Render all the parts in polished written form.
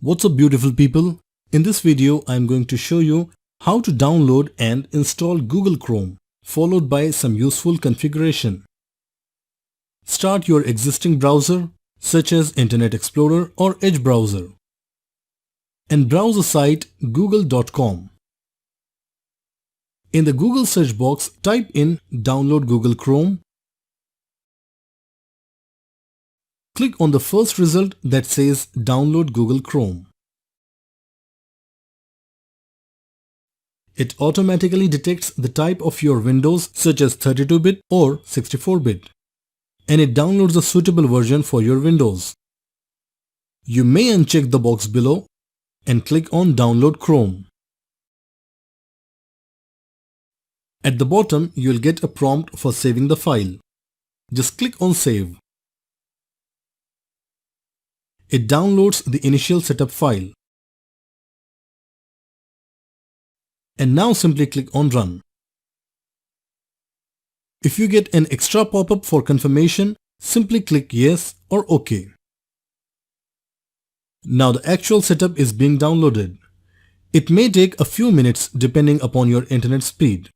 What's up beautiful people? In this video I am going to show you how to download and install Google Chrome, followed by some useful configuration. Start your existing browser such as Internet Explorer or Edge browser and browse the site google.com. In the Google search box, type in Download Google Chrome. Click on the first result that says Download Google Chrome. It automatically detects the type of your Windows such as 32-bit or 64-bit, and it downloads a suitable version for your Windows. You may uncheck the box below and click on Download Chrome. At the bottom, you will get a prompt for saving the file. Just click on Save. It downloads the initial setup file. And now simply click on Run. If you get an extra pop-up for confirmation, simply click Yes or OK. Now the actual setup is being downloaded. It may take a few minutes depending upon your internet speed.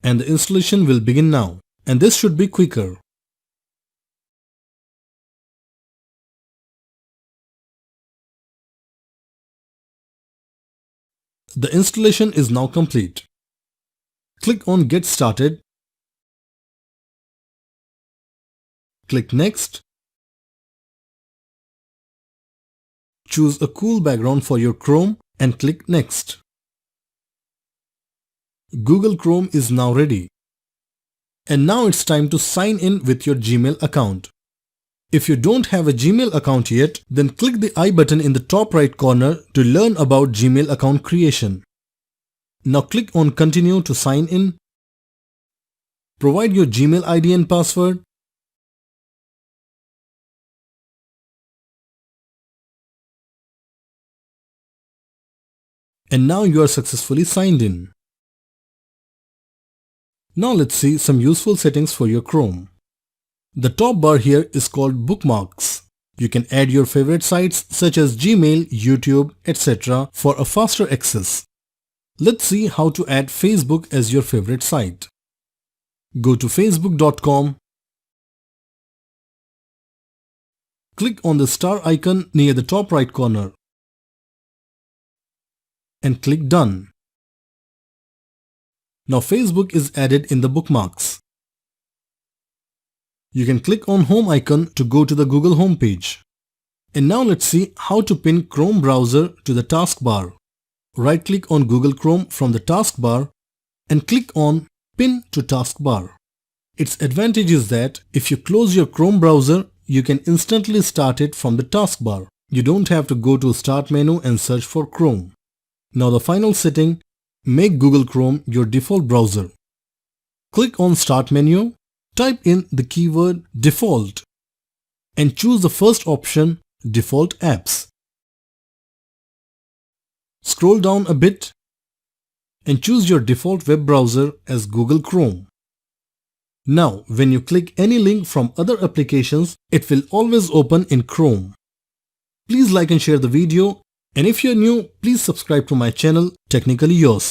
And the installation will begin now, and this should be quicker. The installation is now complete. Click on Get Started. Click Next. Choose a cool background for your Chrome and click Next. Google Chrome is now ready. And now it's time to sign in with your Gmail account. If you don't have a Gmail account yet, then click the I button in the top right corner to learn about Gmail account creation. Now click on Continue to sign in. Provide your Gmail ID and password. And now you are successfully signed in. Now let's see some useful settings for your Chrome. The top bar here is called Bookmarks. You can add your favorite sites such as Gmail, YouTube, etc. for a faster access. Let's see how to add Facebook as your favorite site. Go to facebook.com. Click on the star icon near the top right corner and click Done. Now Facebook is added in the bookmarks. You can click on Home icon to go to the Google homepage. And now let's see how to pin Chrome browser to the taskbar. Right-click on Google Chrome from the taskbar and click on Pin to Taskbar. Its advantage is that if you close your Chrome browser, you can instantly start it from the taskbar. You don't have to go to Start menu and search for Chrome. Now the final setting, make Google Chrome your default browser. Click on Start menu, type in the keyword Default and choose the first option, Default Apps. Scroll down a bit and choose your default web browser as Google Chrome. Now, when you click any link from other applications, it will always open in Chrome. Please like and share the video, and if you're new, please subscribe to my channel, Technically Yours.